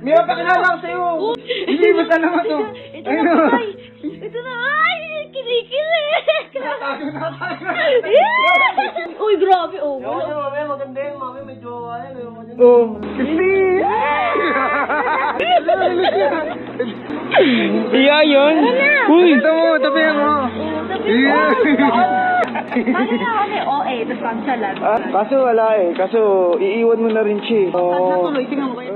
May mapakilala ako sa'yo. Hindi mo talaga to. Ito na, ay! Ito na, ay! Kinikilig! Natago na tayo. Uy, grabe, oh. Mami, maganda yun. Mami, may jowa yan. Oh, kasi. Iya yun. Uy, ito mo, tabi mo. Iya. Paano na kami? OA, tapos pangsalan. Kaso wala eh. Kaso iiwan mo na rin siya. Oh. Tuloy, tingnan mo kayo.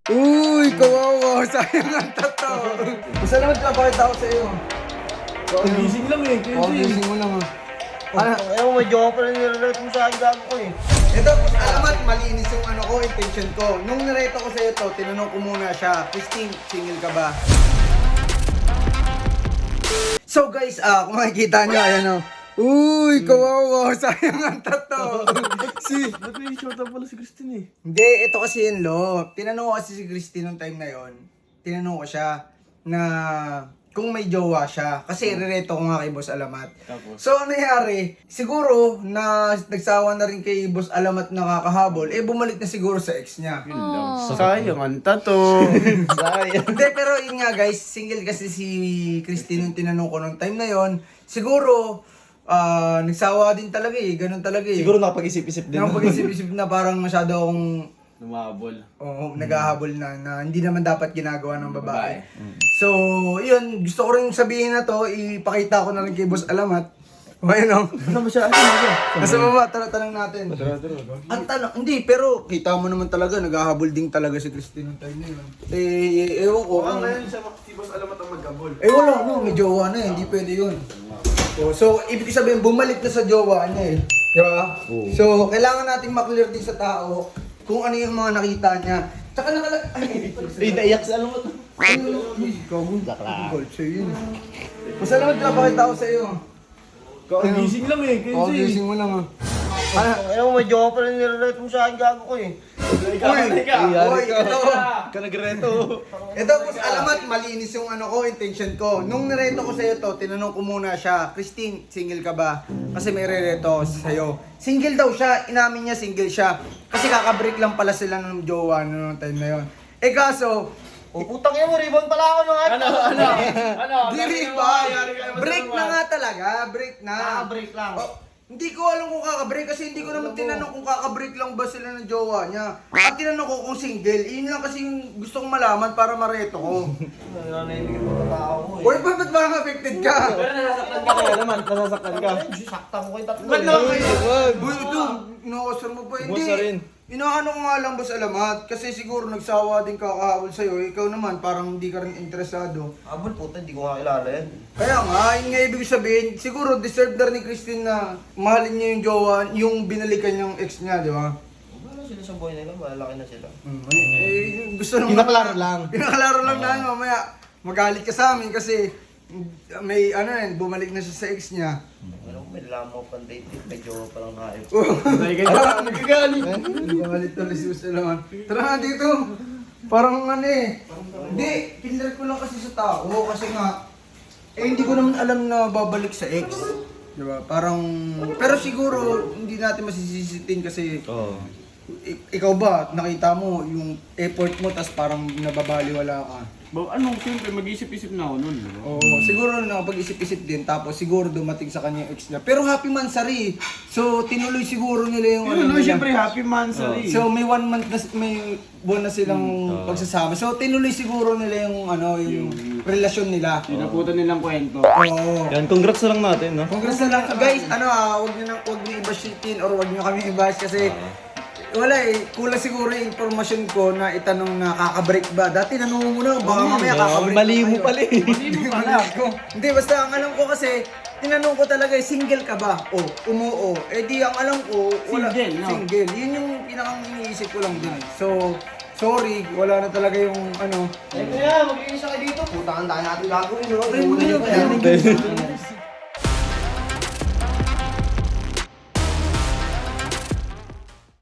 Uy, kawawa. Sayang ang tato. Masalamat ka, bakit ako sa iyo? Gising lang eh. Gising mo lang ah. Ayaw mo, may jowa pa rin nire-relate mo sa akin gago ko eh. Ito, alamat, malinis yung ano ko, intention ko. Nung nireto ko sa'yo to, tinanong ko muna siya, Christine, single ka ba? So guys, kung makikita nyo, ayan o. Uy, kawawa, sayang ang tato. Ba't may shota pala si Christine eh? Hindi, ito kasi yun, lo. Tinanong ko kasi si Christine nung time na yon. Tinanong ko siya na kung may jowa siya. Kasi rireto ko nga kay Boss Alamat. Tapos? So, ano nangyari? Siguro, na nagsawa na rin kay Boss Alamat na kakahabol, bumalik na siguro sa ex niya. Sayang ang tato. Sayang. Hindi, pero yun nga guys, single kasi si Christine yung tinanong ko nung time na yon. Siguro, nagsawa din talaga eh. Ganun talaga eh. Siguro nakapag-isip-isip din. Nakapag-isip-isip na parang masyado akong Lumabol. naghahabol na hindi naman dapat ginagawa ng babae. So, yun, gusto ko rin sabihin na to, ipakita ko na rin kay Boss Alamat. Ayun o. Ano ba siya? Ano ba siya? Nasa baba, tanong natin. Ang tanong, hindi, pero kita mo naman talaga, naghahabol din talaga si Christine ng time na yun. Ewan ko. Ngayon siya si Boss Alamat ang magkabol. Wala, no, may jowa na eh, hindi pwede yun. So, ibig sabihin, bumalik na sa jowa niya eh. Di ba? So, kailangan natin maklear din sa tao kung ano yung mga nakita niya. Tsaka Naiyak si Alamat. Gold sa'yo yun. Masalamat ka, bakit ako sa'yo? Gising lang eh. Gising mo lang ah. Ayaw mo, may jowa pa rin nire-relate mo sa akin gago ko eh. Uy, ito. Ka nagreto. Ito, Boss Alamat, malinis yung ano ko, intention ko. Nung nireto ko sa'yo to, tinanong ko muna siya, Christine, single ka ba? Kasi may rereto ako sa'yo. Single daw siya, inamin niya single siya. Kasi kakabreak lang pala sila ng jowa noong time na yon. Kaso, Putang ina mo, rebound pala ako nung Ano? dili ba? Break na nga talaga, break na. Break lang. Hindi ko alam kung kakabreak kasi hindi ko naman tinanong kung kakabreak lang ba sila ng jowa niya. At tinanong ko kung single. Yun lang kasi yung gusto kong malaman para mareto ko. Nananahimik mo na tao mo eh. Uy, ba't parang affected ka? Nasasaktan ka kaya naman, nasasaktan ka. Saktan ko yung tatlo. Ba't naman kayo? Uy, ito, inaosar mo pa. Hindi. Boss rin. Inaano ko nga lang, Boss Alamat. Kasi siguro nagsawa din kakahabol sa'yo. Ikaw naman, parang hindi ka rin interesado. Abol puta, hindi ko nga kilala yan. Kaya nga, yun nga ibig sabihin, siguro deserve na rin ni Christine na mahalin niya yung jowa, yung binalikan niyang ex niya, di ba? Wala sila sa buhay nila, malalaki na sila. Gusto naman. Pinaklaro lang. Pinaklaro lang na, mamaya magalit ka sa amin kasi may bumalik na siya sa ex niya. Alam ko, may lamo pang date, may jowa pa lang naib. Nagagalit. Nagagalit tuloy si Boss Alamat. Tara nga dito. Parang hindi, pinler ko lang kasi sa tao kasi nga, hindi ko naman alam na babalik sa ex. Diba? Parang, pero siguro, hindi natin masisisitin kasi, ikaw ba, nakita mo yung effort mo, tas parang nababaliwala ka. Siyempre, mag-isip-isip na ako nun. Oo, siguro nakapag-isip-isip din, tapos siguro dumating sa kanya yung ex niya. Pero happy mansari. So, tinuloy siguro nila yung Yun, no, nila. siyempre, happy mansari. So, may 1 month na, may buwan na silang pagsasama. So, tinuloy siguro nila yung yung relasyon nila. Sinaputan nilang kwento. Oo. Yan, congrats na lang natin, no? Congrats na lang. Guys, wag niyo i-bashitin or wag niyo kami i-bash kasi wala kulang siguro yung informasyon ko na itanong na kakabreak ba. Dati nanungo mo na, baka mamaya kakabreak. Mali mo pala eh. Hindi, basta ang alam ko kasi, tinanong ko talaga, single ka ba? Umuo. Di ang alam ko, wala. Single, no? Single. Yun yung pinakang iniisip ko lang din. So, sorry, wala na talaga yung Kaya, mag-iisa ka dito. Puta, ang dahil natin gagawin. Okay,